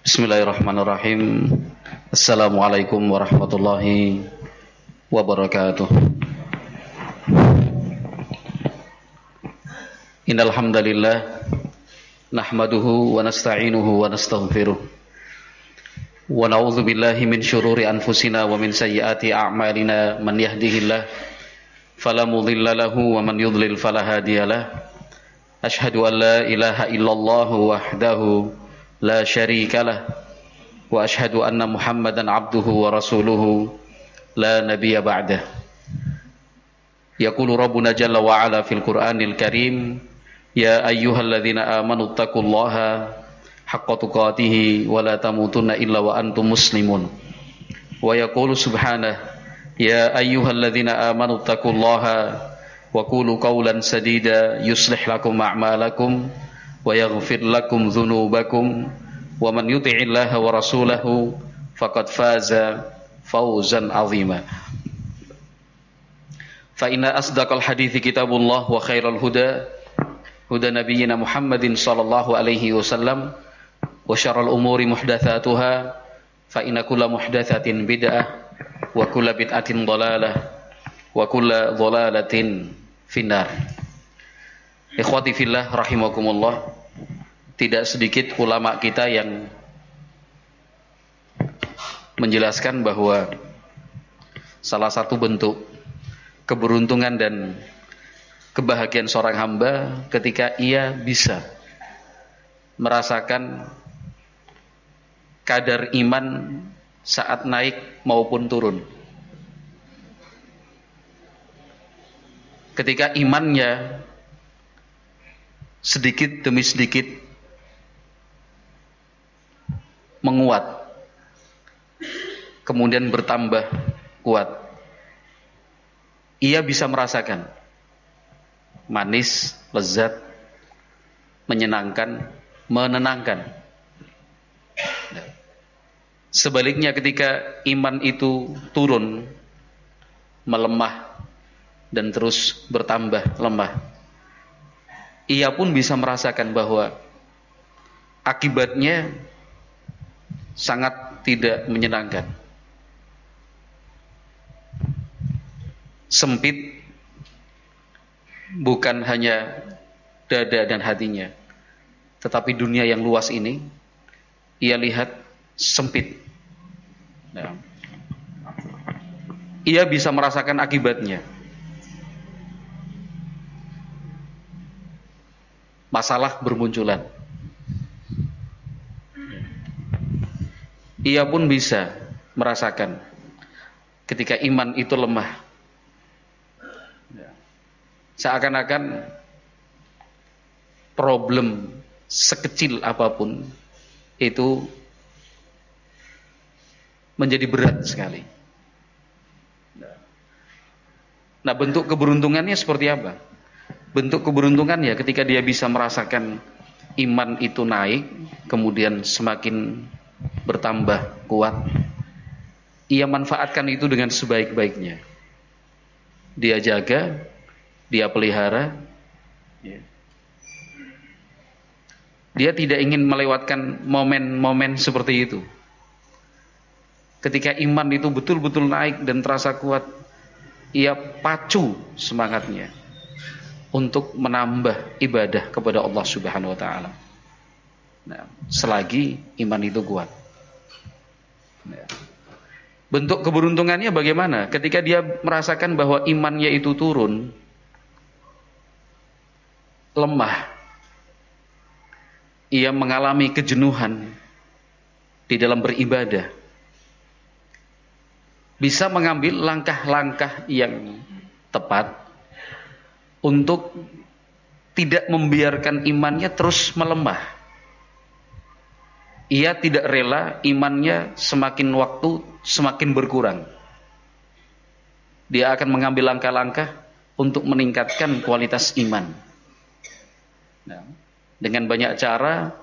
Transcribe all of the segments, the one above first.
Bismillahirrahmanirrahim. Assalamualaikum warahmatullahi wabarakatuh. Innal hamdalillah nahmaduhu wa nasta'inuhu wa nastaghfiruh. Wa na'udzu billahi min syururi anfusina wa min sayyiati a'malina. Man yahdihillah fala mudilla lahu wa man yudlil fala hadiyalah. Asyhadu an la ilaha illallah wahdahu la syarikalah wa asyhadu anna Muhammadan abduhu wa rasuluhu la nabiyya ba'dah. Yaqulu rabbuna jalla wa ala fil Qur'anil Karim, ya ayyuhalladzina amanu taqullaha haqqa tuqatih wa la tamutunna illa wa antum muslimun. Wa yaqulu subhanahu, ya ayyuhalladzina amanu taqullaha wa qulu qawlan sadida yuslih lakum a'malakum wa yaghfir lakum dhunubakum wa man yuti'illaha wa rasulahu faqad faza fawzan 'azima. Fa inna asdaqal hadithi kitabullah wa khairal huda huda nabiyyina Muhammadin sallallahu alaihi wasallam wa syarrul umuri muhdatsatuha fa inna kulla muhdatsatin bid'ah wa kulla bid'atin dhalalah wa kulla dhalalatin finnar. Ikhwati fillah rahimakumullah, tidak sedikit ulama kita yang menjelaskan bahwa salah satu bentuk keberuntungan dan kebahagiaan seorang hamba ketika ia bisa merasakan kadar iman saat naik maupun turun. Ketika imannya sedikit demi sedikit menguat, kemudian bertambah kuat, ia bisa merasakan manis, lezat, menyenangkan, menenangkan. Sebaliknya ketika iman itu turun, melemah dan terus bertambah lemah, ia pun bisa merasakan bahwa akibatnya sangat tidak menyenangkan. Sempit bukan hanya dada dan hatinya, tetapi dunia yang luas ini ia lihat sempit. Nah, ia bisa merasakan akibatnya. Masalah bermunculan. Ia pun bisa merasakan ketika iman itu lemah. Seakan-akan problem sekecil apapun itu menjadi berat sekali. Nah, bentuk keberuntungannya seperti apa? Bentuk keberuntungan ya ketika dia bisa merasakan iman itu naik, kemudian semakin bertambah kuat, ia manfaatkan itu dengan sebaik-baiknya. Dia jaga, dia pelihara. Dia tidak ingin melewatkan momen-momen seperti itu. Ketika iman itu betul-betul naik dan terasa kuat, ia pacu semangatnya untuk menambah ibadah kepada Allah Subhanahu wa taala. Nah, selagi iman itu kuat. Nah, bentuk keberuntungannya bagaimana? Ketika dia merasakan bahwa imannya itu turun, lemah, ia mengalami kejenuhan di dalam beribadah, bisa mengambil langkah-langkah yang tepat untuk tidak membiarkan imannya terus melemah. Ia tidak rela imannya semakin waktu semakin berkurang. Dia akan mengambil langkah-langkah untuk meningkatkan kualitas iman. Nah, dengan banyak cara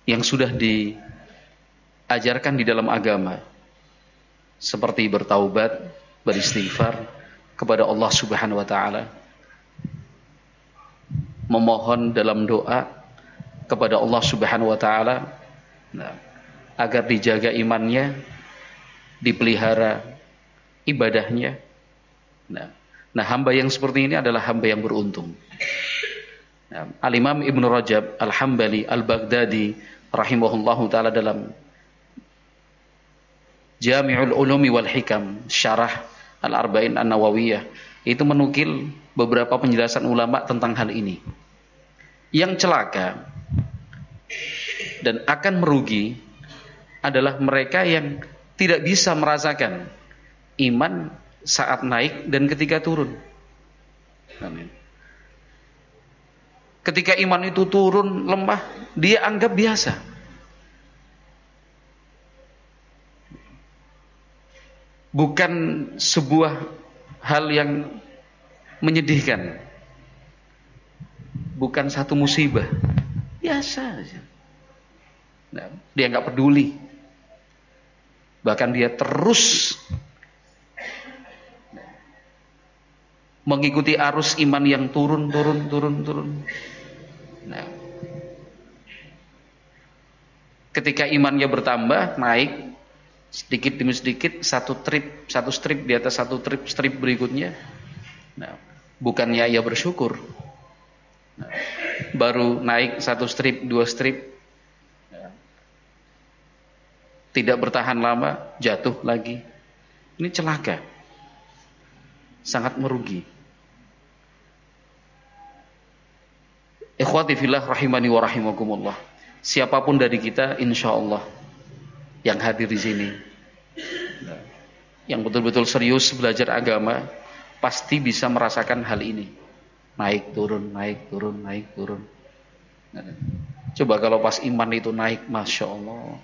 yang sudah diajarkan di dalam agama, seperti bertaubat, beristighfar kepada Allah Subhanahu wa taala, memohon dalam doa kepada Allah Subhanahu wa taala. Nah, agar dijaga imannya, dipelihara ibadahnya. Nah, hamba yang seperti ini adalah hamba yang beruntung. Al-Imam Ibnu Rajab Al-Hambali Al-Baghdadi rahimahullahu taala dalam Jami'ul Ulumi wal Hikam syarah Al-Arba'in An-Nawawiyah itu menukil beberapa penjelasan ulama tentang hal ini. Yang celaka dan akan merugi adalah mereka yang tidak bisa merasakan iman saat naik dan ketika turun. Amin. Ketika iman itu turun lemah, dia anggap biasa. Bukan sebuah hal yang menyedihkan. Bukan satu musibah. Biasa saja. Nah, dia nggak peduli. Bahkan dia terus mengikuti arus iman yang turun. Nah, ketika imannya bertambah, naik sedikit demi sedikit, satu strip di atas satu strip berikutnya. Nah, bukannya ia bersyukur. Nah, baru naik satu strip, dua strip, tidak bertahan lama, jatuh lagi. Ini celaka, sangat merugi. Ikhwati fillah rahimani wa rahimakumullah. Siapapun dari kita insyaallah yang hadir di sini, yang betul-betul serius belajar agama, pasti bisa merasakan hal ini. Naik turun. Coba kalau pas iman itu naik, masya Allah.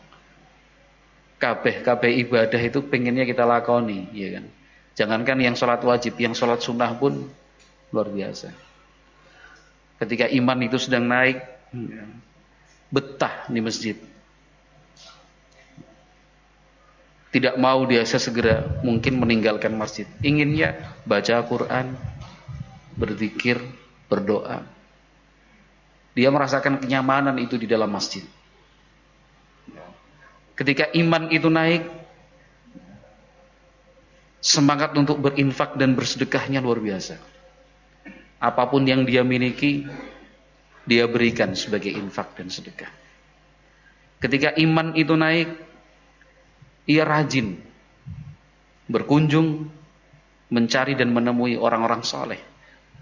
Kabeh ibadah itu pengennya kita lakoni, ya kan? Jangankan yang sholat wajib, yang sholat sunnah pun luar biasa. Ketika iman itu sedang naik, betah di masjid. Tidak mau dia sesegera mungkin meninggalkan masjid. Inginnya baca Quran, berzikir, berdoa. Dia merasakan kenyamanan itu di dalam masjid. Ketika iman itu naik, semangat untuk berinfak dan bersedekahnya luar biasa. Apapun yang dia miliki, dia berikan sebagai infak dan sedekah. Ketika iman itu naik, ia rajin berkunjung, mencari dan menemui orang-orang soleh,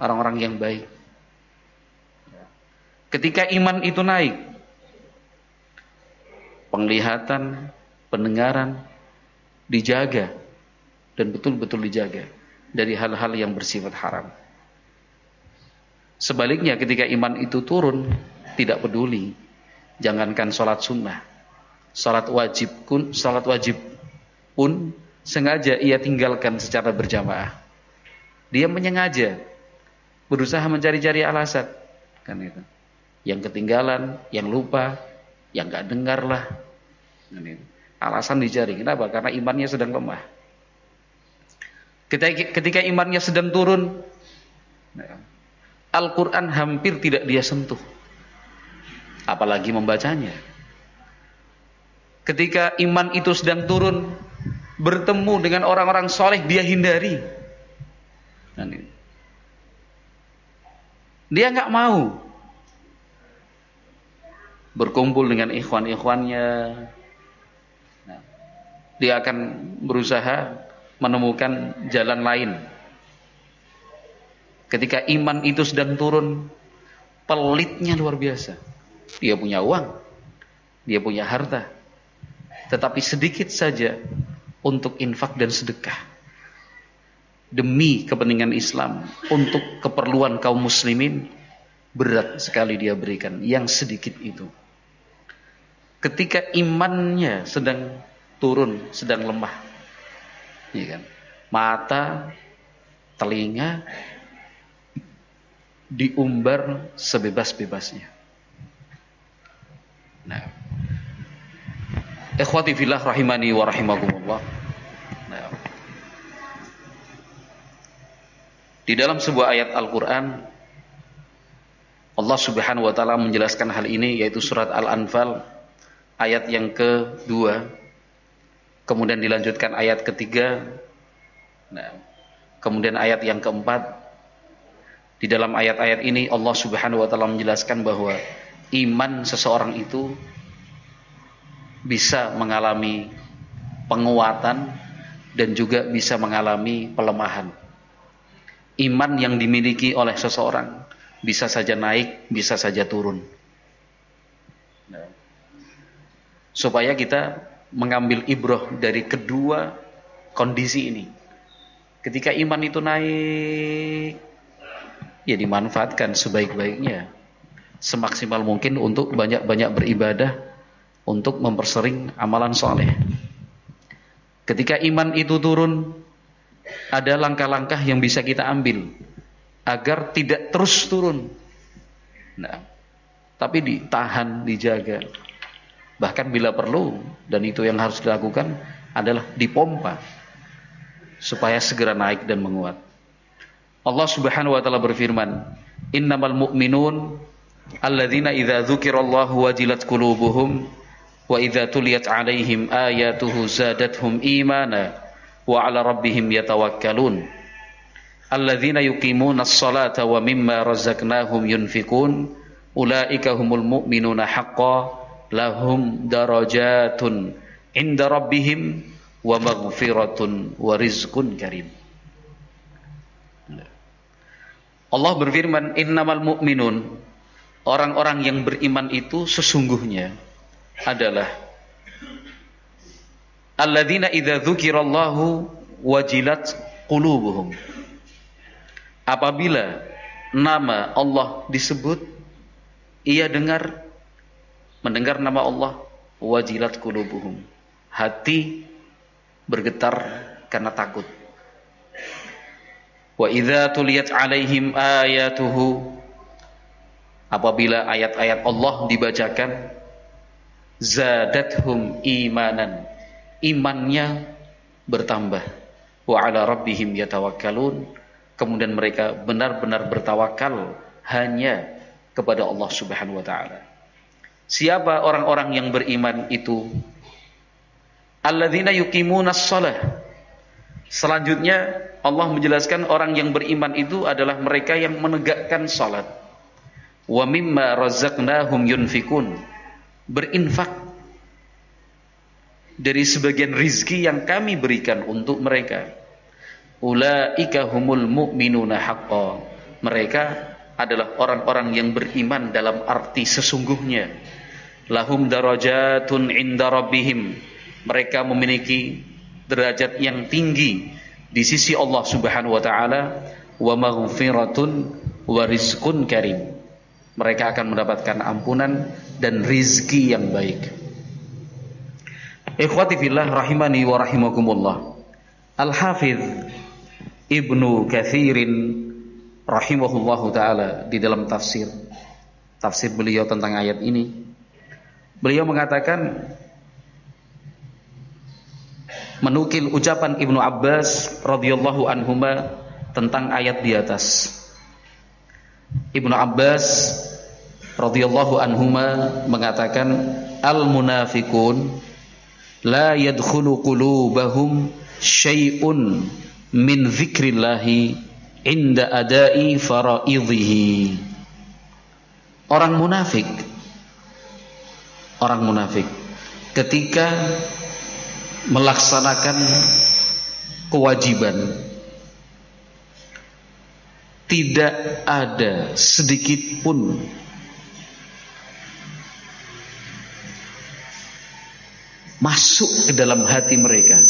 orang-orang yang baik. Ketika iman itu naik, penglihatan, pendengaran dijaga dan betul-betul dijaga dari hal-hal yang bersifat haram. Sebaliknya ketika iman itu turun, tidak peduli. Jangankan sholat sunnah, sholat wajib pun sengaja ia tinggalkan secara berjamaah. Dia menyengaja berusaha mencari-cari alasan, kan itu. Yang ketinggalan, yang lupa, yang nggak dengar lah. Kan itu. Alasan dicari. Kenapa? Karena imannya sedang lemah. Ketika imannya sedang turun, Al-Quran hampir tidak dia sentuh, apalagi membacanya. Ketika iman itu sedang turun, bertemu dengan orang-orang soleh, dia hindari. Dia nggak mau berkumpul dengan ikhwan-ikhwannya. Dia akan berusaha menemukan jalan lain. Ketika iman itu sedang turun, pelitnya luar biasa. Dia punya uang, dia punya harta, tetapi sedikit saja untuk infak dan sedekah. Demi kepentingan Islam, untuk keperluan kaum muslimin, berat sekali dia berikan yang sedikit itu. Ketika imannya sedang turun, sedang lemah, ya kan? Mata, telinga diumbar sebebas-bebasnya. Nah, ikhwati fillah rahimani wa rahimakumullah. Nah, di dalam sebuah ayat Al-Quran, Allah subhanahu wa ta'ala menjelaskan hal ini, yaitu surat Al-Anfal ayat yang kedua, kemudian dilanjutkan ayat ketiga, nah, kemudian ayat yang keempat. Di dalam ayat-ayat ini Allah Subhanahu wa taala menjelaskan bahwa iman seseorang itu bisa mengalami penguatan dan juga bisa mengalami pelemahan. Iman yang dimiliki oleh seseorang bisa saja naik, bisa saja turun. Nah, supaya kita mengambil ibrah dari kedua kondisi ini. Ketika iman itu naik, ya dimanfaatkan sebaik-baiknya, semaksimal mungkin untuk banyak-banyak beribadah, untuk mempersering amalan soleh. Ketika iman itu turun, ada langkah-langkah yang bisa kita ambil agar tidak terus turun. Nah, tapi ditahan, dijaga. Bahkan bila perlu, dan itu yang harus dilakukan adalah dipompa supaya segera naik dan menguat. Allah Subhanahu wa taala berfirman, "Innamal mu'minun alladzina idza dzukirallahu wajilat qulubuhum wa idza tuliyat 'alaihim ayatuhu zadatuhum imana wa 'ala rabbihim yatawakkalun. Alladzina yuqimunas salata wa mimma razaqnahum yunfikun ulaika humul mu'minuna haqqan lahum darajatun 'inda rabbihim wa maghfiratun wa rizqun karim." Allah berfirman, innamal mu'minun, orang-orang yang beriman itu sesungguhnya adalah alladzina idza dzukirallahu wajilat qulubuhum. Apabila nama Allah disebut, ia mendengar nama Allah, wajilat qulubuhum, hati bergetar karena takut. Wa idza tuliyat 'alaihim ayatuhu, apabila ayat-ayat Allah dibacakan, zadathum imanan, imannya bertambah. Wa 'ala rabbihim yatawakkalun, kemudian mereka benar-benar bertawakal hanya kepada Allah Subhanahu wa taala. Siapa orang-orang yang beriman itu? Alladzina yuqimunas shalah. Selanjutnya Allah menjelaskan orang yang beriman itu adalah mereka yang menegakkan salat. Wa mimma razaqnahum yunfikun, berinfak dari sebagian rizki yang kami berikan untuk mereka. Ulaika humul mu'minuna haqqan, mereka adalah orang-orang yang beriman dalam arti sesungguhnya. Lahum darajatun 'inda rabbihim, mereka memiliki derajat yang tinggi di sisi Allah Subhanahu wa taala, wa maghfiratun wa rizqun karim, mereka akan mendapatkan ampunan dan rizki yang baik. Ikhwati fillah rahimani wa rahimakumullah, Al-Hafidz Ibnu Katsirin rahimahullahu taala di dalam tafsir beliau tentang ayat ini, beliau mengatakan, menukil ucapan Ibnu Abbas radhiyallahu anhuma tentang ayat di atas. Ibnu Abbas radhiyallahu anhuma mengatakan, al-munafiqun la yadkhulu qulubahum syai'un min dzikrillahi inda adai faraidhihi. Orang munafik ketika melaksanakan kewajiban, tidak ada sedikit pun masuk ke dalam hati mereka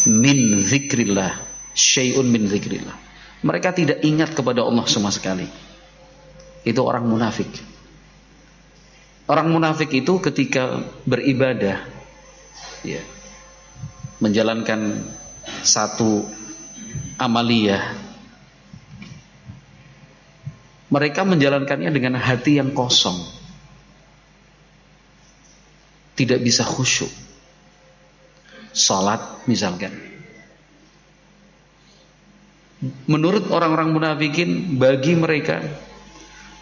min zikrillah, syai'un min zikrillah, mereka tidak ingat kepada Allah sama sekali. Itu orang munafik. Orang munafik itu ketika beribadah, ya, menjalankan satu amaliyah, mereka menjalankannya dengan hati yang kosong, tidak bisa khusyuk. Salat misalkan, menurut orang-orang munafikin, bagi mereka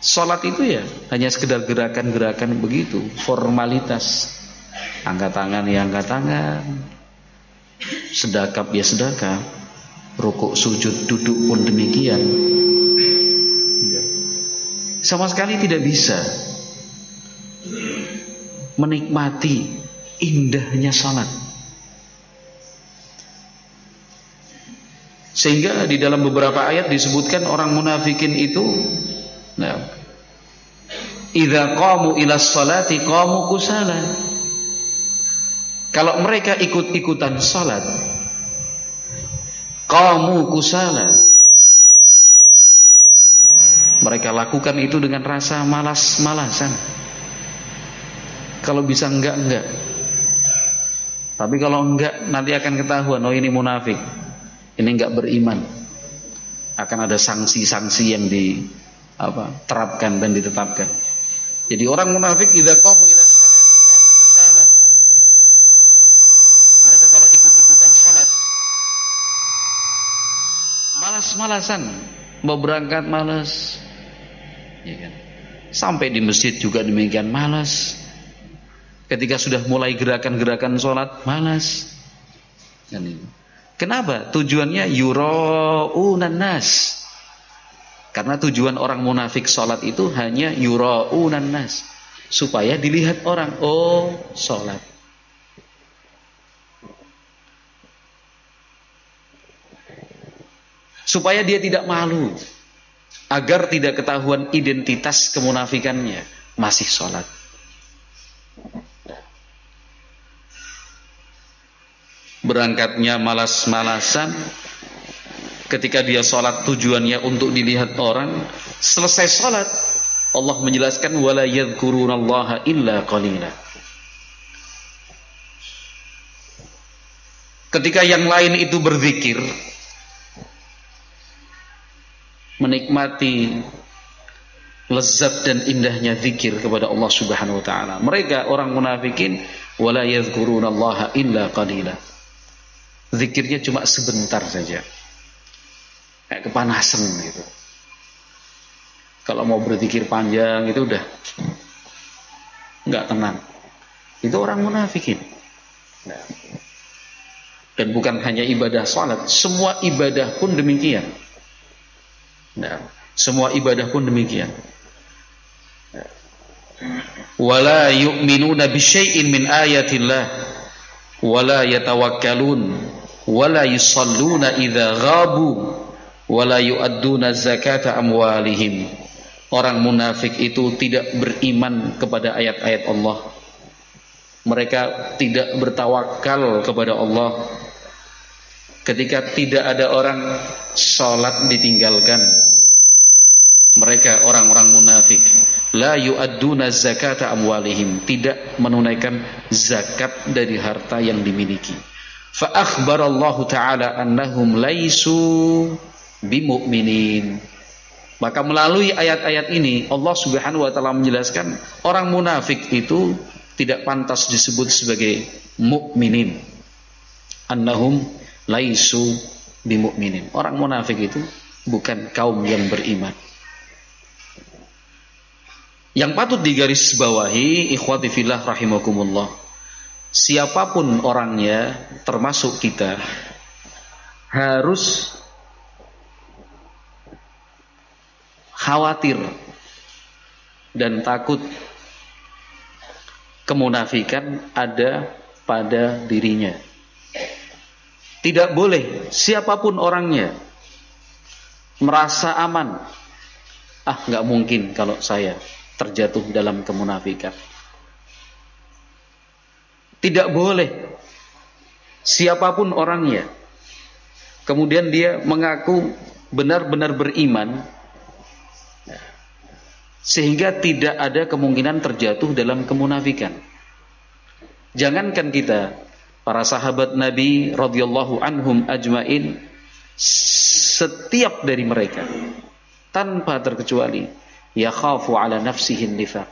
Sholat itu ya hanya sekedar gerakan-gerakan begitu, formalitas. Angkat tangan ya angkat tangan, sedekap ya sedekap, rukuk sujud duduk pun demikian. Sama sekali tidak bisa menikmati indahnya salat. Sehingga di dalam beberapa ayat disebutkan orang munafikin itu, nah, idza qamu ila sholati qamu kusala. Kalau mereka ikut-ikutan salat, qamu kusala. Mereka lakukan itu dengan rasa malas-malasan. Kalau bisa enggak. Tapi kalau enggak nanti akan ketahuan, oh ini munafik. Ini enggak beriman. Akan ada sanksi-sanksi yang diterapkan dan ditetapkan. Jadi orang munafik idza qamu ila sholati qamu kusala. Mereka kalau ikut-ikutan salat malas-malasan, mau berangkat malas. Ya kan? Sampai di masjid juga demikian, malas. Ketika sudah mulai gerakan-gerakan sholat, malas. Kenapa? Tujuannya yura'unan nas. Karena tujuan orang munafik sholat itu hanya yura'unan nas, supaya dilihat orang, oh sholat. Supaya dia tidak malu, agar tidak ketahuan identitas kemunafikannya, masih sholat. Berangkatnya malas-malasan, ketika dia sholat tujuannya untuk dilihat orang. Selesai sholat Allah menjelaskan wala yadhkurunallaha illa qalila. Ketika yang lain itu berzikir, menikmati lezat dan indahnya zikir kepada Allah Subhanahu wa taala, mereka orang munafikin wala yadhkurunallaha illa qalila. Zikirnya cuma sebentar saja, kayak kepanasan gitu. Kalau mau berzikir panjang itu udah nggak tenang. Itu orang munafikin. Nah, dan bukan hanya ibadah salat, semua ibadah pun demikian. Nah, semua ibadah pun demikian. Wala yu'minuna bisyai'in min ayatillah wala yatawakkalun wala yusalluna idza ghabu wala yu'adduna zakata amwalihim. Orang munafik itu tidak beriman kepada ayat-ayat Allah. Mereka tidak bertawakal kepada Allah. Ketika tidak ada orang salat ditinggalkan. Mereka orang-orang munafik la yu'adduna zakata amwalihim, tidak menunaikan zakat dari harta yang dimiliki. Fa akhbarallahu ta'ala annahum laisu bimu'minin. Maka melalui ayat-ayat ini Allah Subhanahu wa taala menjelaskan orang munafik itu tidak pantas disebut sebagai mukminin. Annahum laisu bimu'minin. Orang munafik itu bukan kaum yang beriman. Yang patut digarisbawahi ikhwati fillah rahimakumullah, siapapun orangnya termasuk kita harus khawatir dan takut kemunafikan ada pada dirinya. Tidak boleh siapapun orangnya merasa aman. Nggak mungkin kalau saya terjatuh dalam kemunafikan. Tidak boleh siapapun orangnya kemudian dia mengaku benar-benar beriman sehingga tidak ada kemungkinan terjatuh dalam kemunafikan. Jangankan kita, para sahabat Nabi radhiyallahu anhum ajmain, setiap dari mereka tanpa terkecuali yakhafu ala nafsihi nifaq.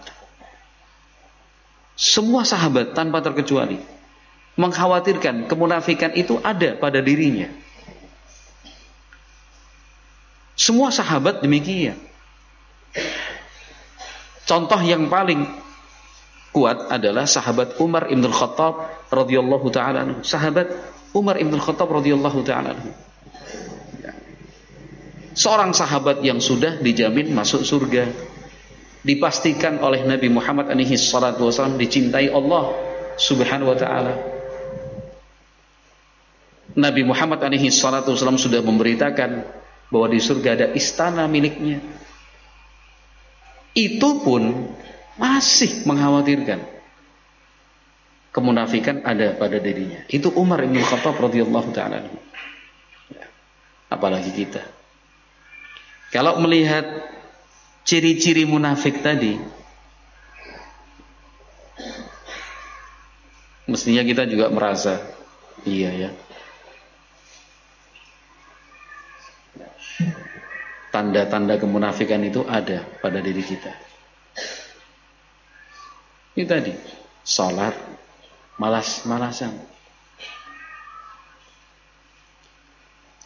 Semua sahabat tanpa terkecuali mengkhawatirkan kemunafikan itu ada pada dirinya. Semua sahabat demikian. Contoh yang paling kuat adalah sahabat Umar ibn Khattab radhiyallahu taala anhu. Sahabat Umar ibn Khattab radhiyallahu taala anhu. Seorang sahabat yang sudah dijamin masuk surga, dipastikan oleh Nabi Muhammad alaihi salatu wasallam dicintai Allah Subhanahu wa taala. Nabi Muhammad alaihi salatu wasallam sudah memberitakan bahwa di surga ada istana miliknya. Itu pun masih mengkhawatirkan kemunafikan ada pada dirinya. Itu Umar bin Khattab radhiyallahu taala. Apalagi kita. Kalau melihat ciri-ciri munafik tadi, mestinya kita juga merasa iya ya. Tanda-tanda kemunafikan itu ada pada diri kita. Ini tadi, salat malas-malasan.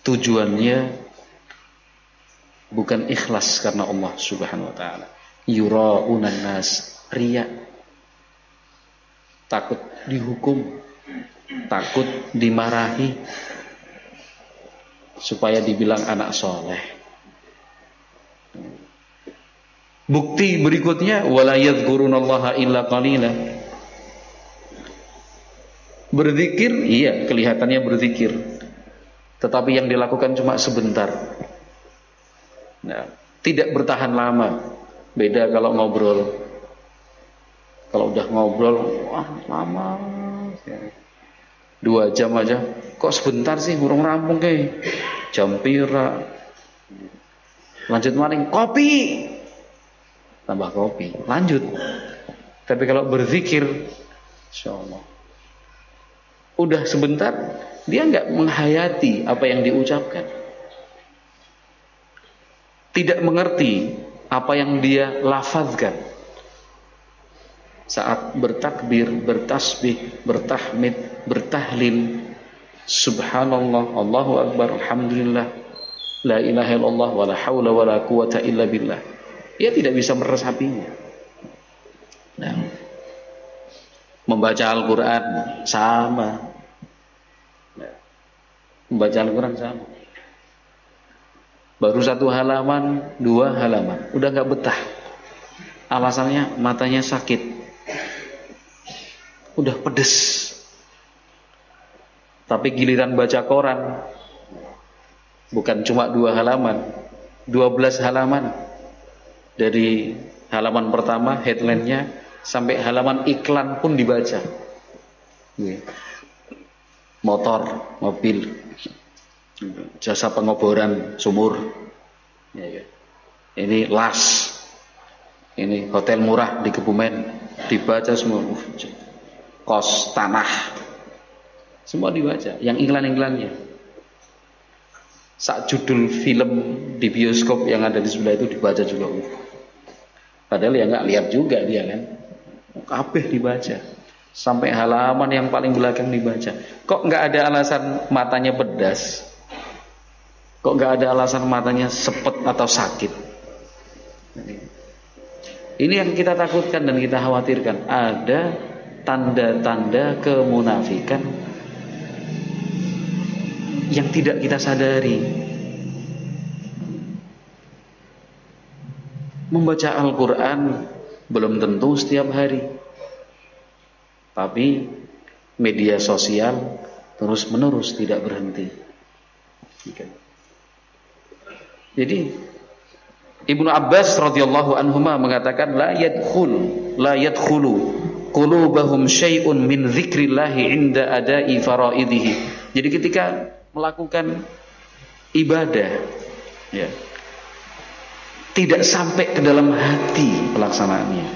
Tujuannya bukan ikhlas karena Allah Subhanahu wa taala. Yura'unan nas, riya. Takut dihukum, takut dimarahi supaya dibilang anak soleh. Bukti berikutnya wala yadhkurunallaha illa qalila. Berzikir, iya kelihatannya berzikir, tetapi yang dilakukan cuma sebentar. Nah, tidak bertahan lama. Beda kalau ngobrol. Kalau udah ngobrol, wah lama. 2 jam aja. Kok sebentar sih, burung rampung ke? Jam pira. Lanjut maling, kopi. Tambah kopi, lanjut. Tapi kalau berzikir, insyaallah, udah sebentar, dia nggak menghayati apa yang diucapkan. Tidak mengerti apa yang dia lafazkan saat bertakbir, bertasbih, bertahmid, bertahlil. Subhanallah, Allahu akbar, alhamdulillah, la ilaha illallah, wala haula wala quwata illa billah. Dia tidak bisa meresapinya. Nah, membaca Al-Quran sama. Nah, membaca Al-Quran sama. Baru 1 halaman, 2 halaman, udah gak betah. Alasannya matanya sakit, udah pedes. Tapi giliran baca koran, bukan cuma 2 halaman, 12 halaman. Dari halaman pertama headline-nya sampai halaman iklan pun dibaca. Motor, mobil, jasa pengoboran sumur, ini las, ini hotel murah di Kebumen, dibaca semua. Kos tanah, semua dibaca. Yang iklan-iklannya, sak judul film di bioskop yang ada di sebelah itu dibaca juga. Padahal ya nggak lihat juga dia kan, kabeh dibaca. Sampai halaman yang paling belakang dibaca. Kok nggak ada alasan matanya pedas? Kok nggak ada alasan matanya sepet atau sakit? Ini yang kita takutkan dan kita khawatirkan. Ada tanda-tanda kemunafikan yang tidak kita sadari. Membaca Al-Quran belum tentu setiap hari, tapi media sosial terus-menerus tidak berhenti. Jadi Ibnu Abbas radhiyallahu anhuma mengatakan la yadkhulu qulubahum syai'un min dzikrillahi 'inda ada'i faraidihi. Jadi ketika melakukan ibadah, ya, tidak sampai ke dalam hati pelaksanaannya.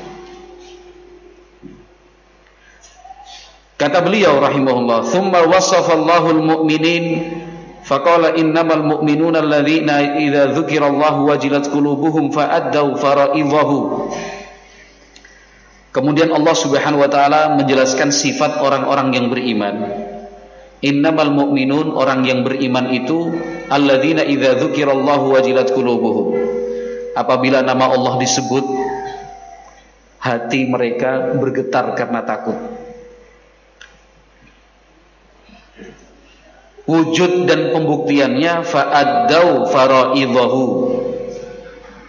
Kata beliau rahimahullah, "Tsumma wasafallahu al-mu'minin faqala innamal mu'minuna alladzina idza dzukirallahu wajilat qulubuhum fa'addu fara'idhahu." Kemudian Allah Subhanahu wa taala menjelaskan sifat orang-orang yang beriman. Innamal mu'minun, orang yang beriman itu alladzina idza dzukirallahu wajilat qulubuhum. Apabila nama Allah disebut, hati mereka bergetar karena takut. Wujud dan pembuktiannya fa'addau faraidahu,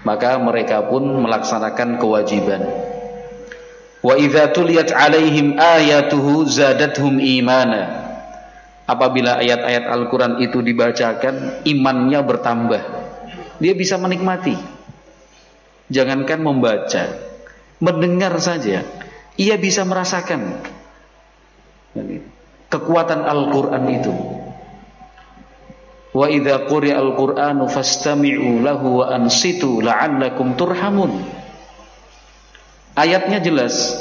maka mereka pun melaksanakan kewajiban. Wa idza tuliyat alaihim ayatuhu zadathum imana, apabila ayat-ayat Al-Quran itu dibacakan, imannya bertambah. Dia bisa menikmati. Jangankan membaca, mendengar saja, ia bisa merasakan kekuatan Al-Quran itu. Wa idza quri'a al-Qur'anu fastami'u lahu wa ansitu la'allakum turhamun. Ayatnya jelas,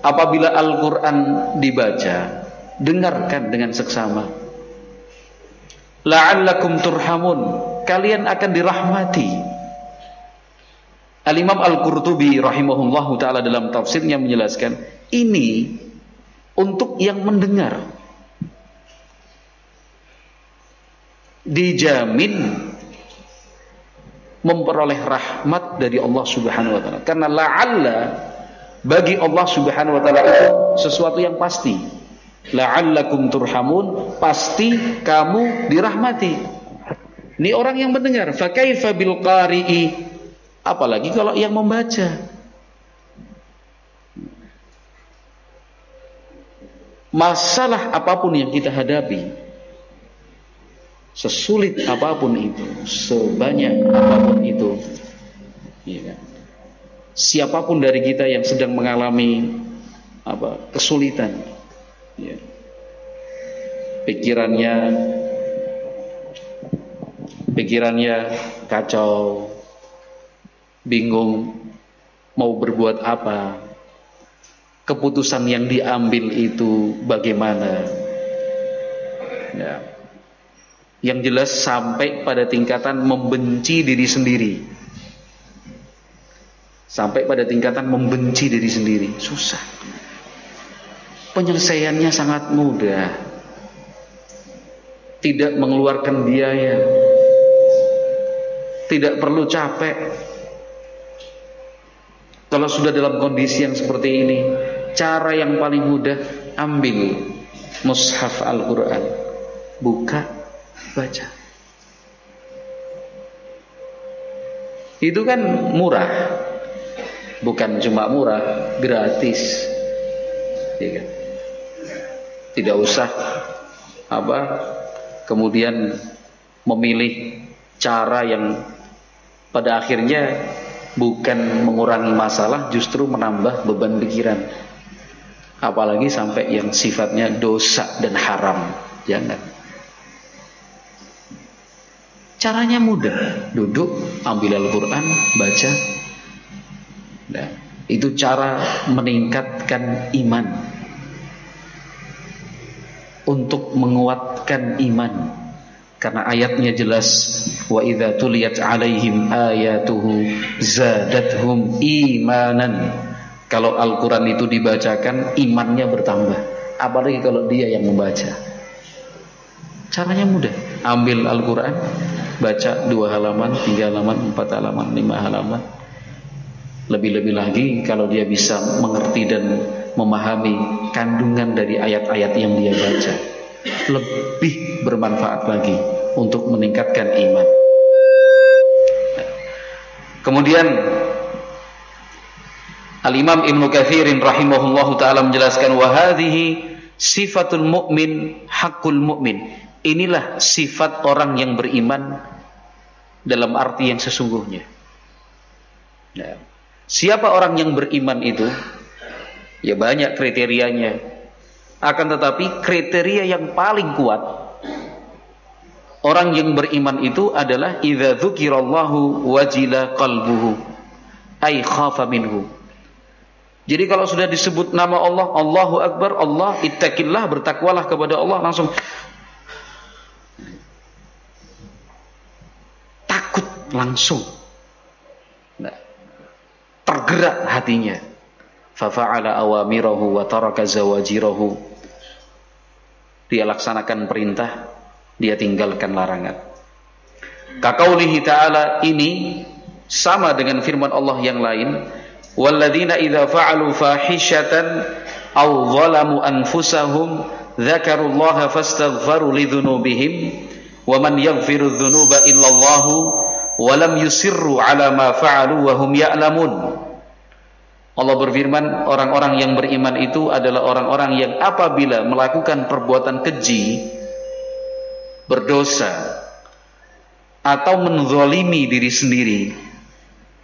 apabila Al-Quran dibaca, dengarkan dengan seksama. La'allakum turhamun, kalian akan dirahmati. Al-Imam Al-Qurtubi rahimahullahu ta'ala dalam tafsirnya menjelaskan, ini untuk yang mendengar. Dijamin memperoleh rahmat dari Allah Subhanahu wa taala. Karena la'alla bagi Allah Subhanahu wa taala itu sesuatu yang pasti. La'allakum turhamun, pasti kamu dirahmati. Ini orang yang mendengar. Fa kaifa bil qari'i, apalagi kalau yang membaca. Masalah apapun yang kita hadapi, sesulit apapun itu, sebanyak apapun itu, ya kan? Siapapun dari kita yang sedang mengalami kesulitan, ya, pikirannya kacau, bingung mau berbuat apa, keputusan yang diambil itu bagaimana, ya. Yang jelas sampai pada tingkatan membenci diri sendiri. Sampai pada tingkatan membenci diri sendiri. Susah. Penyelesaiannya sangat mudah. Tidak mengeluarkan biaya. Tidak perlu capek. Kalau sudah dalam kondisi yang seperti ini, cara yang paling mudah, ambil mushaf Al-Quran, buka, baca. Itu kan murah. Bukan cuma murah, gratis. Ya kan? Tidak usah kemudian memilih cara yang pada akhirnya bukan mengurangi masalah, justru menambah beban pikiran. Apalagi sampai yang sifatnya dosa dan haram. Jangan. Caranya mudah, duduk, ambil Al-Quran, baca. Nah, itu cara meningkatkan iman, untuk menguatkan iman. Karena ayatnya jelas, wa idza tuliyat alaihim ayatuhu zadathum imanan. Kalau Al-Quran itu dibacakan, imannya bertambah. Apalagi kalau dia yang membaca. Caranya mudah, ambil Al-Quran, baca 2 halaman, 3 halaman, 4 halaman, 5 halaman. Lebih-lebih lagi kalau dia bisa mengerti dan memahami kandungan dari ayat-ayat yang dia baca, lebih bermanfaat lagi untuk meningkatkan iman. Kemudian Al-Imam Ibnu Katsirin rahimahullahu ta'ala menjelaskan, wa hadhihi sifatul mu'min haqqul mu'min. Inilah sifat orang yang beriman dalam arti yang sesungguhnya. Nah, siapa orang yang beriman itu? Ya banyak kriterianya. Akan tetapi kriteria yang paling kuat orang yang beriman itu adalah idza dzukirallahu wajila qalbuhu ay khafa minhu. Jadi kalau sudah disebut nama Allah, Allahu Akbar, Allah, ittaqillah, bertakwalah kepada Allah, langsung takut langsung. Nah, tergerak hatinya. Fa fa'ala awamirahu wa taraka zawajirahu. Dia laksanakan perintah, dia tinggalkan larangan. Kaqaulihi ta'ala, ini sama dengan firman Allah yang lain, walladzina idza fa'alu fahishatan aw zalamu anfusahum dzakarullaha fastaghfaru lidzunubihim wa man yaghfiru dzunuba illallahu wa lam yusirru ala ma fa'alu wa hum ya'lamun. Allah berfirman, orang-orang yang beriman itu adalah orang-orang yang apabila melakukan perbuatan keji, berdosa, atau menzalimi diri sendiri,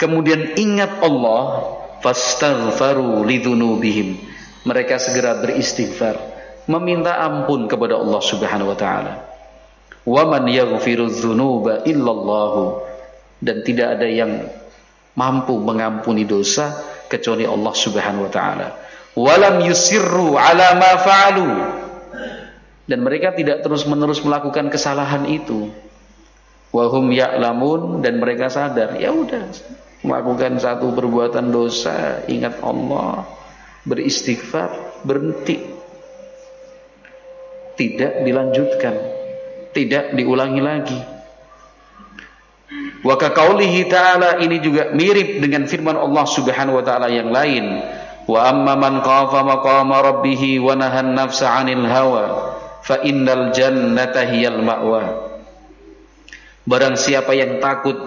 kemudian ingat Allah, fastaghfaru lidzunubihim, mereka segera beristighfar, meminta ampun kepada Allah Subhanahu wa taala. Wa man yaghfiru dzunuba illallahu, dan tidak ada yang mampu mengampuni dosa kecuali Allah Subhanahu wa taala. Walam yusirru ala ma fa'alu, dan mereka tidak terus-menerus melakukan kesalahan itu. Wa hum ya'lamun, dan mereka sadar, ya udah, melakukan satu perbuatan dosa, ingat Allah, beristighfar, berhenti. Tidak dilanjutkan, tidak diulangi lagi. Wa kaqaulihi ta'ala, ini juga mirip dengan firman Allah Subhanahu wa taala yang lain, wa amma man khafa maqama rabbih wa nahan nafsa 'anil hawa fa innal jannata hiyal ma'wa. Barang siapa yang takut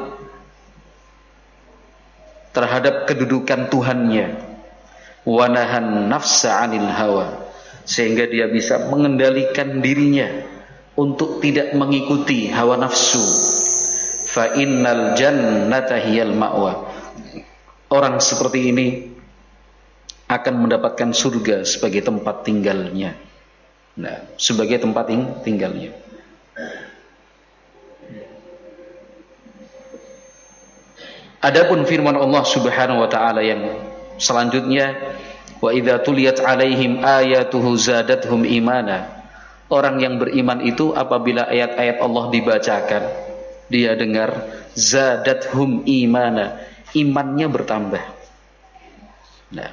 terhadap kedudukan Tuhannya, wa nahan nafsa 'anil hawa, sehingga dia bisa mengendalikan dirinya untuk tidak mengikuti hawa nafsu, fa innal jannata hiyal ma'wa. Orang seperti ini akan mendapatkan surga sebagai tempat tinggalnya. Nah, sebagai tempat tinggalnya. Adapun firman Allah Subhanahu wa taala yang selanjutnya, wa idza tuliyat alaihim ayatuhu zadatuhum imana. Orang yang beriman itu apabila ayat-ayat Allah dibacakan, dia dengar, zadathum imana, imannya bertambah. Nah,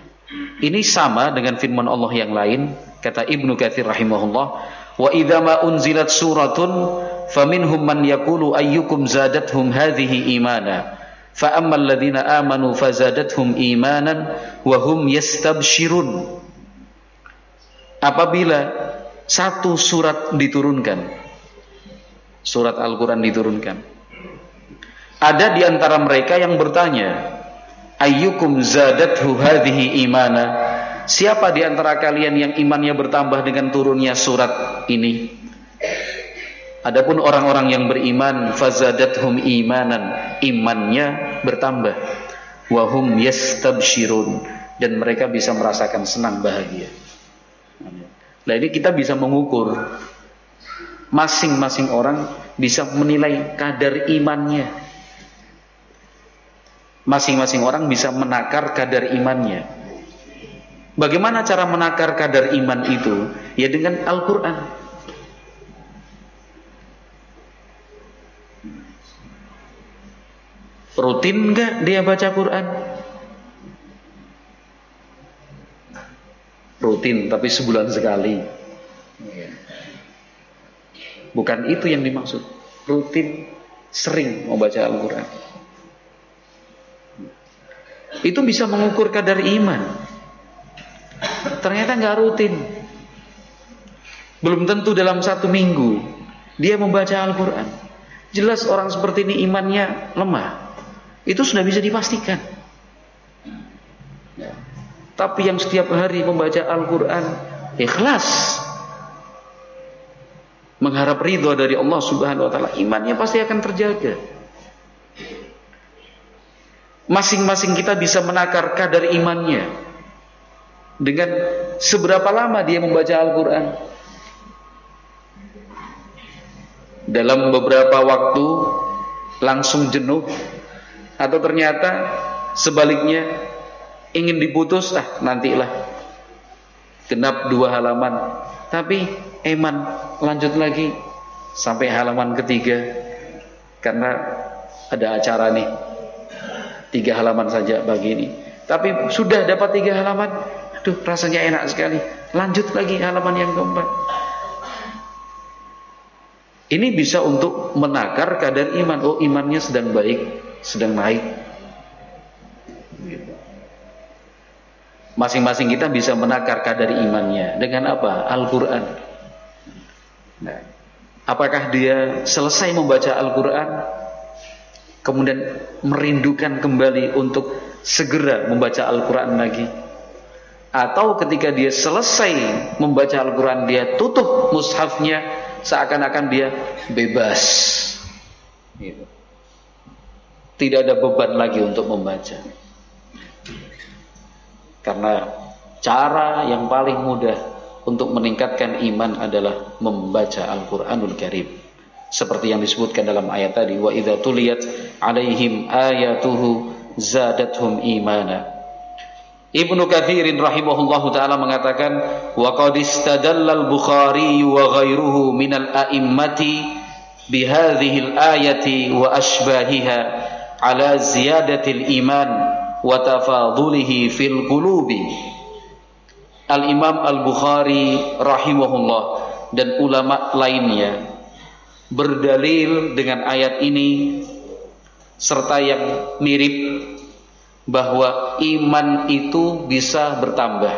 ini sama dengan firman Allah yang lain, kata Ibnu Katsir rahimahullah, wa idza ma unzilat suratun faminhum man yaqulu ayyukum zadathum hadhihi imana fa ammal ladzina amanu fazadathum imanan wa hum yastabshirun. Apabila satu surat diturunkan, surat Al-Quran diturunkan, ada di antara mereka yang bertanya, ayyukum zadathu hadhihi imana, siapa di antara kalian yang imannya bertambah dengan turunnya surat ini? Adapun orang-orang yang beriman, fazadathum imanan, imannya bertambah, wa hum yastabshirun, dan mereka bisa merasakan senang bahagia. Nah, ini kita bisa mengukur, masing-masing orang bisa menilai kadar imannya. Masing-masing orang bisa menakar kadar imannya. Bagaimana cara menakar kadar iman itu? Ya dengan Al-Quran. Rutin enggak dia baca Quran? Rutin, tapi sebulan sekali. Bukan itu yang dimaksud. Rutin, sering membaca Al-Quran. Itu bisa mengukur kadar iman. Ternyata nggak rutin. Belum tentu dalam satu minggu dia membaca Al-Quran. Jelas orang seperti ini imannya lemah. Itu sudah bisa dipastikan. Tapi yang setiap hari membaca Al-Quran ikhlas, mengharap ridho dari Allah Subhanahu wa taala, imannya pasti akan terjaga. Masing-masing kita bisa menakar kadar imannya dengan seberapa lama dia membaca Al-Quran. Dalam beberapa waktu langsung jenuh, atau ternyata sebaliknya ingin diputus, nantilah genap 2 halaman, tapi eman lanjut lagi sampai halaman ketiga karena ada acara nih, 3 halaman saja bagi ini, tapi sudah dapat 3 halaman, aduh rasanya enak sekali, lanjut lagi halaman yang keempat. Ini bisa untuk menakar kadar iman. Oh, imannya sedang baik, sedang naik. Masing-masing kita bisa menakar kadar imannya dengan apa? Al-Quran. Nah, apakah dia selesai membaca Al-Quran kemudian merindukan kembali untuk segera membaca Al-Quran lagi, atau ketika dia selesai membaca Al-Quran dia tutup mushafnya seakan-akan dia bebas gitu. Tidak ada beban lagi untuk membaca. Karena cara yang paling mudah untuk meningkatkan iman adalah membaca Al-Quranul Karim, seperti yang disebutkan dalam ayat tadi, wa idza tuliyat alaihim ayatuhu zadathum imana. Ibnu Katsirin rahimahullahu taala mengatakan, wa qad istadalla al-Bukhari wa ghairuhu minal a'immati bihadhihi al-ayati wa ashbahiha ala ziyadatil iman wa tafadhulihi fil qulubi. Al-Imam Al-Bukhari rahimahullah dan ulama lainnya berdalil dengan ayat ini serta yang mirip bahwa iman itu bisa bertambah.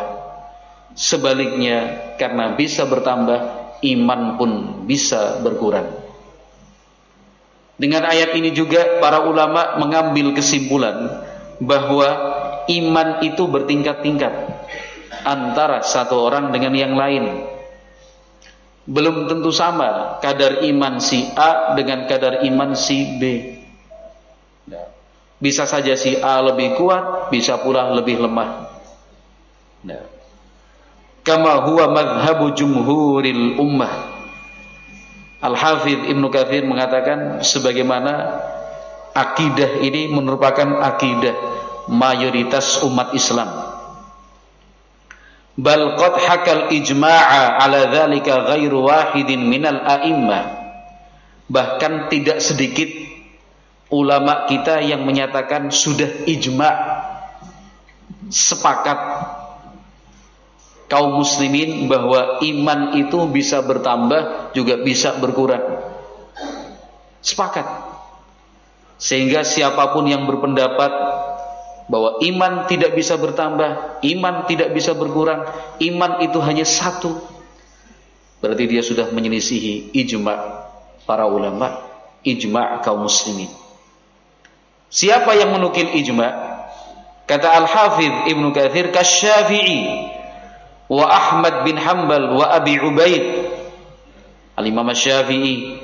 Sebaliknya, karena bisa bertambah, iman pun bisa berkurang. Dengan ayat ini juga para ulama mengambil kesimpulan bahwa iman itu bertingkat-tingkat antara satu orang dengan yang lain. Belum tentu sama kadar iman si A dengan kadar iman si B. Bisa saja si A lebih kuat, bisa pula lebih lemah. Kama huwa madhhabu jumhuril ummah. Al-Hafidh Ibnu Katsir mengatakan sebagaimana akidah ini merupakan akidah mayoritas umat Islam. Bal qad hakal ijma'a ala dzalika ghairu wahidin minal a'immah. Bahkan tidak sedikit ulama kita yang menyatakan sudah ijma', sepakat kaum muslimin bahwa iman itu bisa bertambah juga bisa berkurang. Sepakat. Sehingga siapapun yang berpendapat bahwa iman tidak bisa bertambah, iman tidak bisa berkurang, iman itu hanya satu, berarti dia sudah menyelisihi ijma' para ulama, ijma' kaum muslimin. Siapa yang menukil ijma'? Kata Al-Hafidh Ibnu Katsir, kasy-Syafi'i wa Ahmad bin Hanbal wa Abi Ubaid. Al-Imam Asy-Syafi'i,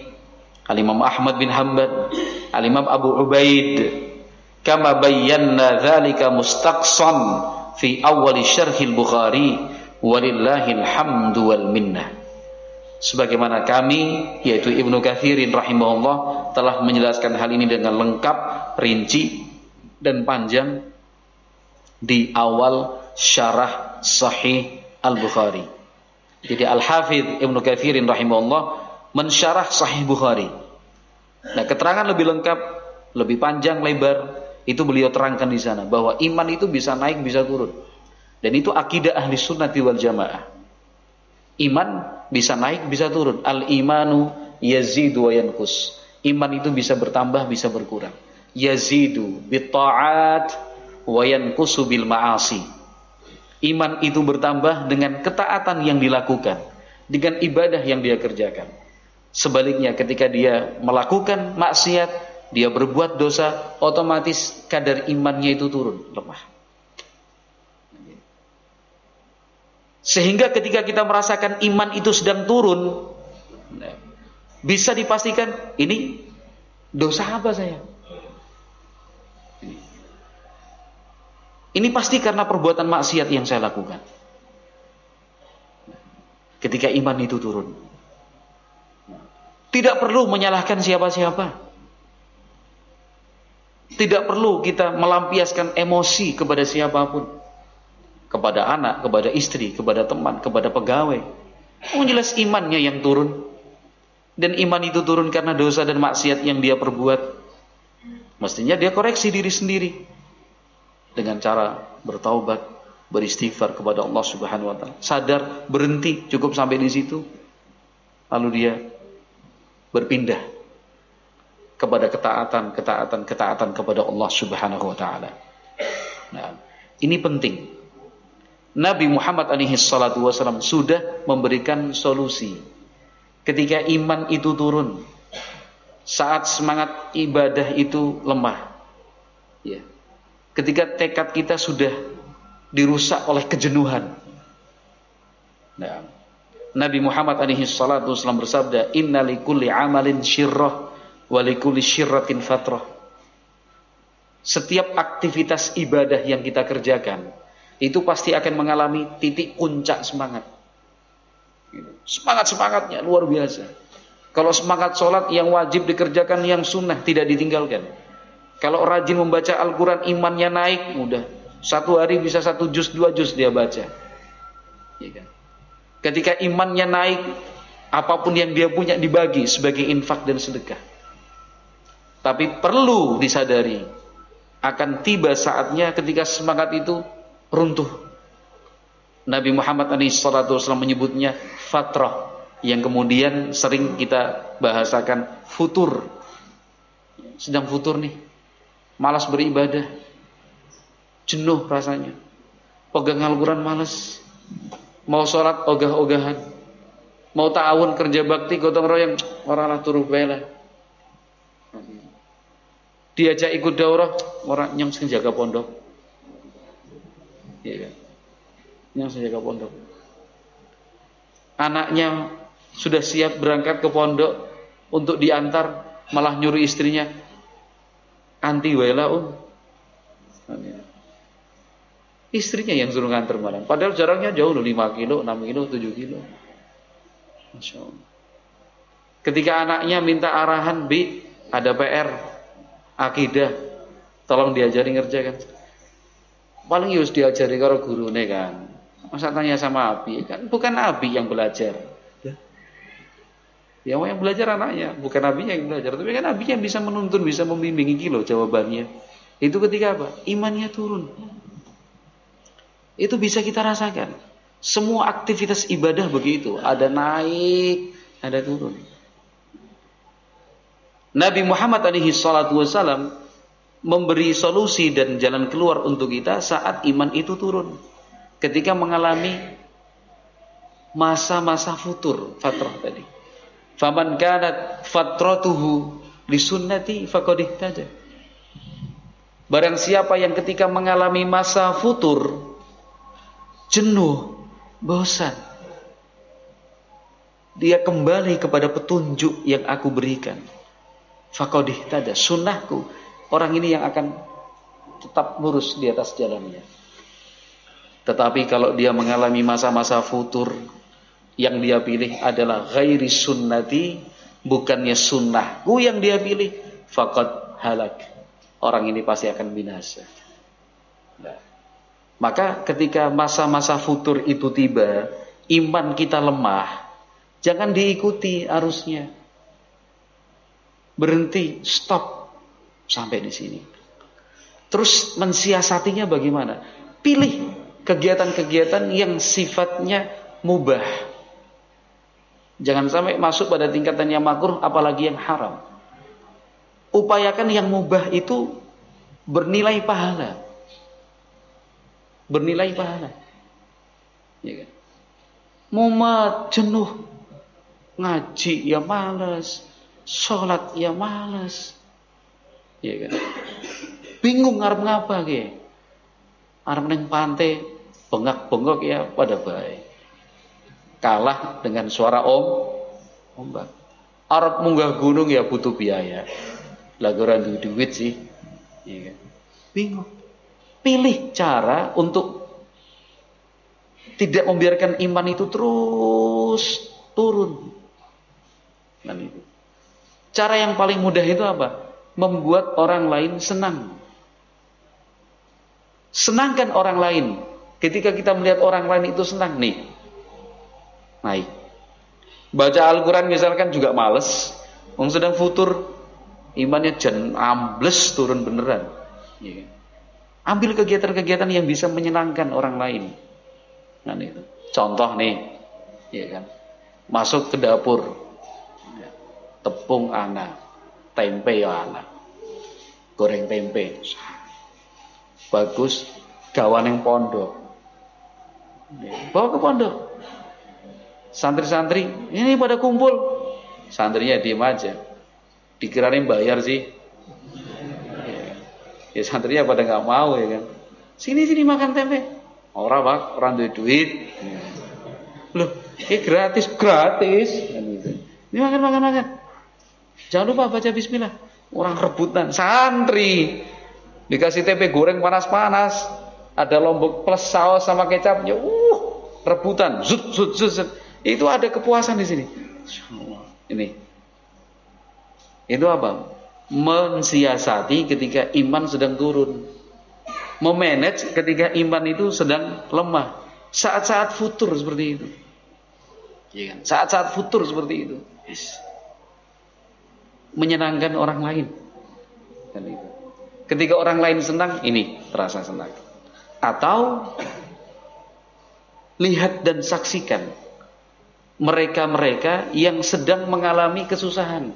Al-Imam Ahmad bin Hanbal, Al-Imam Abu Ubaid, kama bayyana dzalika mustaqsan fi awal syarhil Bukhari walillahil hamdu wal minnah. Sebagaimana kami, yaitu Ibnu Katsirin rahimahullah, telah menjelaskan hal ini dengan lengkap, rinci dan panjang di awal syarah Sahih Al-Bukhari. Jadi Al-Hafidh Ibnu Katsirin rahimahullah mensyarah Sahih Bukhari. Nah, keterangan lebih lengkap, lebih panjang lebar itu beliau terangkan di sana bahwa iman itu bisa naik bisa turun. Dan itu akidah ahli sunnati wal jamaah. Iman bisa naik bisa turun. Al-imanu yazidu wa yanqus. Iman itu bisa bertambah bisa berkurang. Yazidu bit ta'at wa yanqusu bil ma'asi. Iman itu bertambah dengan ketaatan yang dilakukan, dengan ibadah yang dia kerjakan. Sebaliknya ketika dia melakukan maksiat, dia berbuat dosa, otomatis kadar imannya itu turun, lemah. Sehingga ketika kita merasakan iman itu sedang turun, bisa dipastikan ini dosa apa saya? Ini pasti karena perbuatan maksiat yang saya lakukan. Ketika iman itu turun, tidak perlu menyalahkan siapa-siapa. Tidak perlu kita melampiaskan emosi kepada siapapun, kepada anak, kepada istri, kepada teman, kepada pegawai. Oh, jelas imannya yang turun. Dan iman itu turun karena dosa dan maksiat yang dia perbuat. Mestinya dia koreksi diri sendiri dengan cara bertaubat, beristighfar kepada Allah Subhanahu wa taala. Sadar, berhenti, cukup sampai di situ. Lalu dia berpindah kepada ketaatan kepada Allah Subhanahu wa taala. Nah, ini penting. Nabi Muhammad alaihi salatu wasallam sudah memberikan solusi. Ketika iman itu turun, saat semangat ibadah itu lemah, ya. Ketika tekad kita sudah dirusak oleh kejenuhan. Nah, Nabi Muhammad alaihi salatu wasallam bersabda, "Inna likulli amalin syirrah wa likulli syirratin fatrah." Setiap aktivitas ibadah yang kita kerjakan itu pasti akan mengalami titik puncak semangat. Semangat-semangatnya luar biasa. Kalau semangat sholat yang wajib dikerjakan, yang sunnah tidak ditinggalkan. Kalau rajin membaca Al-Quran, imannya naik, mudah. Satu hari bisa 1 juz, 2 juz dia baca. Ya kan? Ketika imannya naik, apapun yang dia punya dibagi sebagai infak dan sedekah. Tapi perlu disadari, akan tiba saatnya ketika semangat itu runtuh. Nabi Muhammad SAW menyebutnya fatrah, yang kemudian sering kita bahasakan futur. Sedang futur nih, malas beribadah, jenuh rasanya, pegang Al-Quran malas, mau sholat ogah-ogahan, mau ta'awun kerja bakti gotong royong, orang lah turuh bela, diajak ikut daurah, orang yang jaga pondok, ya kan? Yang jaga pondok. Anaknya sudah siap berangkat ke pondok untuk diantar, malah nyuruh istrinya, anti waela istrinya yang suruh nganter malam. Padahal jaraknya jauh loh, 5 kilo, 6 kilo, 7 kilo. Masya Allah. Ketika anaknya minta arahan, Bi, ada PR akidah, tolong diajari ngerjakan. Paling yus diajari karo gurune kan. Masa tanya sama Abi, kan bukan Abi yang belajar. Ya yang belajar anaknya, bukan Abinya yang belajar. Tapi kan Abi yang bisa menuntun, bisa membimbing. Loh jawabannya. Itu ketika apa? Imannya turun. Itu bisa kita rasakan. Semua aktivitas ibadah begitu, ada naik, ada turun. Nabi Muhammad alaihi salatu wasallam memberi solusi dan jalan keluar untuk kita saat iman itu turun. Ketika mengalami masa-masa futur, fatrah tadi. Faman kanat fatratuhu li sunnati faqad ihtaja. Barang siapa yang ketika mengalami masa futur, jenuh, bosan, dia kembali kepada petunjuk yang aku berikan. Faqad ihtaja, sunnahku. Orang ini yang akan tetap lurus di atas jalannya. Tetapi kalau dia mengalami masa-masa futur, yang dia pilih adalah ghairi sunnati, bukannya sunnahku yang dia pilih, faqad halak. Orang ini pasti akan binasa. Nah, maka ketika masa-masa futur itu tiba, iman kita lemah, jangan diikuti arusnya. Berhenti, stop sampai di sini. Terus mensiasatinya bagaimana? Pilih kegiatan-kegiatan yang sifatnya mubah. Jangan sampai masuk pada tingkatan yang makruh, apalagi yang haram. Upayakan yang mubah itu bernilai pahala. Bernilai pahala. Ya kan? Mumet, jenuh, ngaji ya malas, sholat ya malas. Ya kan? Bingung ngarep ngapa ge. Arep ning pantai bengak-bengok ya pada baik. Kalah dengan suara ombak. Arep munggah gunung ya butuh biaya. Lah ora duit sih. Ya kan? Bingung. Pilih cara untuk tidak membiarkan iman itu terus turun. Nah, itu. Cara yang paling mudah itu apa? Membuat orang lain senang. Senangkan orang lain. Ketika kita melihat orang lain itu senang, nih, naik. Baca Al-Quran misalkan juga males. Wong sedang futur, imannya jan ambles turun beneran. Ya. Ambil kegiatan-kegiatan yang bisa menyenangkan orang lain. Nah, itu. Contoh nih, ya kan? Masuk ke dapur, ya. Tepung ana, tempe ya ana, goreng tempe. Bagus, gawan yang pondok. Bawa ke pondok. Santri-santri ini pada kumpul. Santrinya diem aja. Dikirain bayar sih. Ya santrinya pada nggak mau ya kan. Sini makan tempe. Orang Pak, orang duit. Loh, ini gratis. Kan gitu. Ini makan. Jangan lupa baca bismillah. Orang rebutan, santri dikasih tempe goreng panas-panas, ada lombok plus saus sama kecapnya, rebutan, zut. Itu ada kepuasan di sini. Ini, itu apa? Mensiasati ketika iman sedang turun, memanage ketika iman itu sedang lemah. Saat-saat futur seperti itu, ya kan? Saat-saat futur seperti itu. Menyenangkan orang lain. Dan itu. Ketika orang lain senang, ini terasa senang. Atau lihat dan saksikan mereka-mereka yang sedang mengalami kesusahan,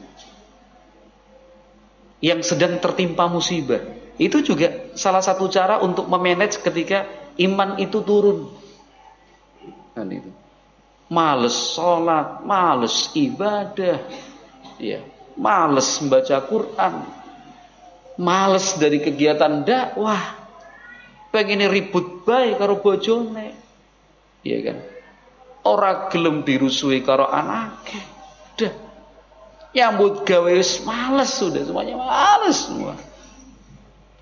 yang sedang tertimpa musibah. Itu juga salah satu cara untuk memanage ketika iman itu turun. Dan itu. Males sholat, males ibadah, ya. Males membaca Quran, males dari kegiatan dakwah, pengen ribut bae karo bojone, iya kan? Ora gelem dirusui karo anake, udah nyambut gawe wis males, sudah semuanya males semua.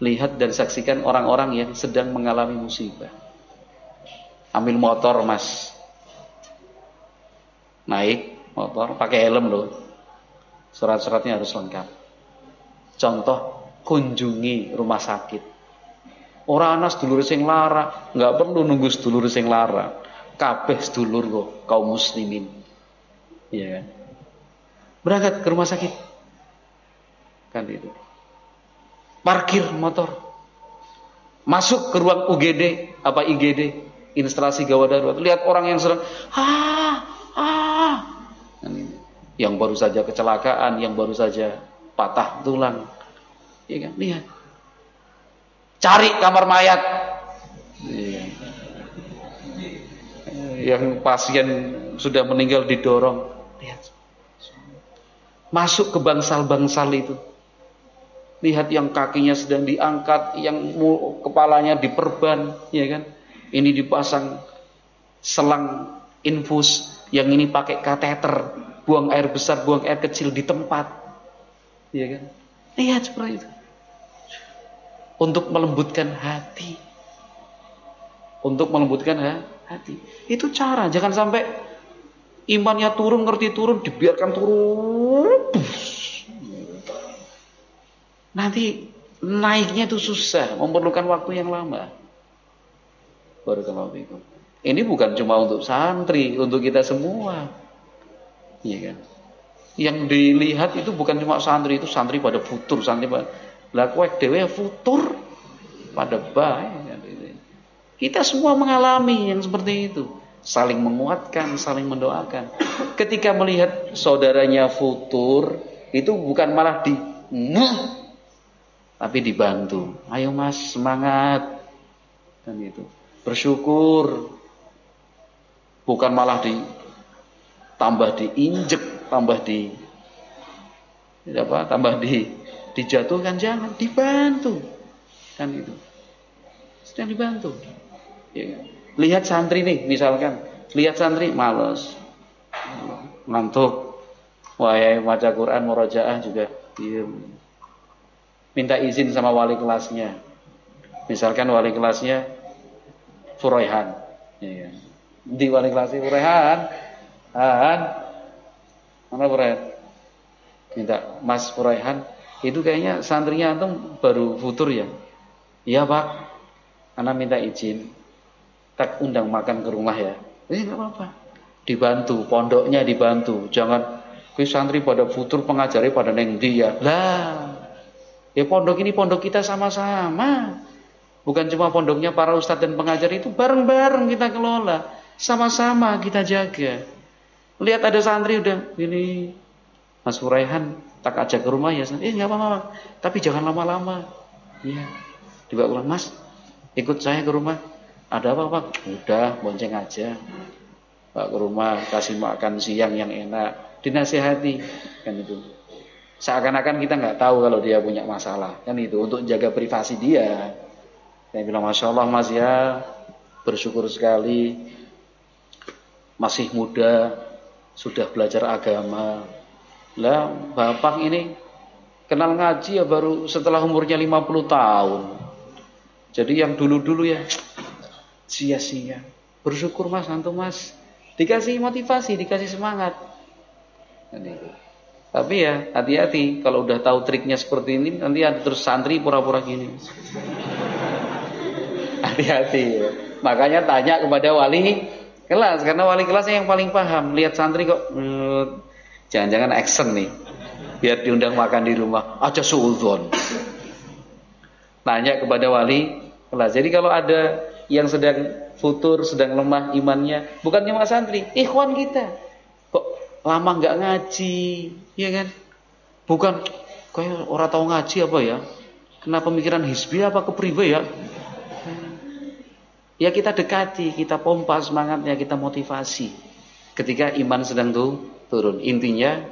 Lihat dan saksikan orang-orang yang sedang mengalami musibah. Ambil motor mas, naik motor pakai helm loh. Surat-suratnya harus lengkap. Contoh, kunjungi rumah sakit. Ora ana sedulur sing lara, enggak perlu nunggu sedulur sing lara. Kabeh sedulur kok kaum muslimin. Iya kan? Berangkat ke rumah sakit. Kan itu. Parkir motor. Masuk ke ruang UGD apa IGD, instalasi gawat darurat. Lihat orang yang sedang kan itu. Yang baru saja kecelakaan, yang baru saja patah tulang, ya kan? Lihat, cari kamar mayat, ya. Yang pasien sudah meninggal didorong, lihat, masuk ke bangsal-bangsal itu, lihat yang kakinya sedang diangkat, yang kepalanya diperban, ya kan? Ini dipasang selang infus, yang ini pakai kateter. Buang air besar, buang air kecil di tempat, ya kan? Lihat seperti itu. Untuk melembutkan hati, hati. Itu cara. Jangan sampai imannya turun, ngerti turun, dibiarkan turun. Nanti naiknya itu susah, memerlukan waktu yang lama. Barakallahu fikum. Ini bukan cuma untuk santri, untuk kita semua. Iya kan? Yang dilihat itu bukan cuma santri, itu santri pada futur, santri pada lah kowe dhewe futur pada baik. Kita semua mengalami yang seperti itu, saling menguatkan, saling mendoakan. Ketika melihat saudaranya futur, itu bukan malah tapi dibantu. Ayo mas, semangat. Dan itu bersyukur, bukan malah tambah diinjek, tambah dijatuhkan, jangan, dibantu. Kan itu. Sedang dibantu. Ya. Lihat santri nih, misalkan, lihat santri malas, ngantuk, wahai baca Quran, murojaah juga diem. Minta izin sama wali kelasnya. Misalkan wali kelasnya Furaihan. Ya. Di wali kelasnya Furaihan. Mana Furaihan? Minta Mas Furaihan, itu kayaknya santrinya antum baru futur ya? Iya Pak, anak minta izin, tak undang makan ke rumah ya. Nggak apa-apa, dibantu, pondoknya dibantu. Jangan ke santri pada futur, pengajari pada neng dia. Lah, ya pondok ini pondok kita sama-sama. Bukan cuma pondoknya para ustadz dan pengajar, itu bareng-bareng kita kelola, sama-sama kita jaga. Lihat ada santri udah ini Mas Furaihan tak ajak ke rumah ya, nggak apa-apa, tapi jangan lama-lama. Iya, dibawa pulang Mas, ikut saya ke rumah. Ada apa Pak? Udah, bonceng aja. Pak ke rumah, kasih makan siang yang enak. Dinasihati, kan itu. Seakan-akan kita nggak tahu kalau dia punya masalah. Kan itu, untuk jaga privasi dia. Saya bilang, Masya Allah Mas ya, bersyukur sekali. Masih muda, sudah belajar agama. Lah, Bapak ini kenal ngaji ya baru setelah umurnya 50 tahun. Jadi yang dulu-dulu ya sia-sia. Bersyukur Mas, antum Mas. Dikasih motivasi, dikasih semangat. Tapi ya hati-hati kalau udah tahu triknya seperti ini, nanti ada terus santri pura-pura gini. Hati-hati ya. Makanya tanya kepada wali kelas, karena wali kelasnya yang paling paham. Lihat santri kok jangan-jangan action nih. Biar diundang makan di rumah, aja suudzon. Tanya kepada wali kelas. Jadi kalau ada yang sedang futur, sedang lemah imannya, bukan cuma santri, ikhwan kita. Kok lama nggak ngaji, ya kan? Bukan kayak orang tahu ngaji apa ya? Kena pemikiran hizbi apa kepriwe ya? Ya kita dekati, kita pompa semangatnya, kita motivasi. Ketika iman sedang turun, intinya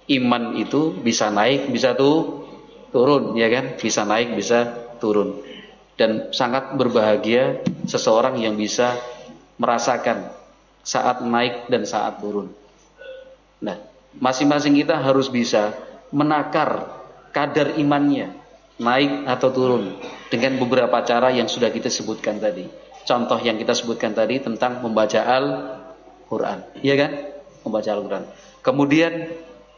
iman itu bisa naik, bisa turun, ya kan? Bisa naik, bisa turun. Dan sangat berbahagia seseorang yang bisa merasakan saat naik dan saat turun. Nah, masing-masing kita harus bisa menakar kadar imannya, naik atau turun, dengan beberapa cara yang sudah kita sebutkan tadi. Contoh yang kita sebutkan tadi tentang membaca Al-Quran, ya kan? Membaca Al-Quran. Kemudian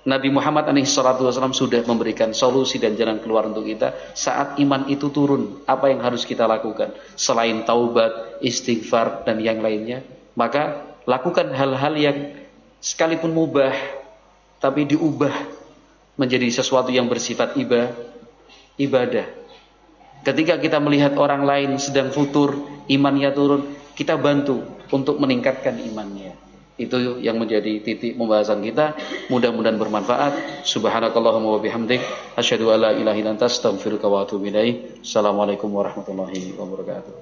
Nabi Muhammad SAW sudah memberikan solusi dan jalan keluar untuk kita saat iman itu turun. Apa yang harus kita lakukan? Selain taubat, istighfar, dan yang lainnya, maka lakukan hal-hal yang sekalipun mubah, tapi diubah menjadi sesuatu yang bersifat ibadah. Ketika kita melihat orang lain sedang futur, imannya turun, kita bantu untuk meningkatkan imannya. Itu yang menjadi titik pembahasan kita. Mudah-mudahan bermanfaat. Subhanakallahumma wa bihamdik, asyhadu an la ilaha illa anta, astaghfiruka wa atubu ilaik. Assalamualaikum warahmatullahi wabarakatuh.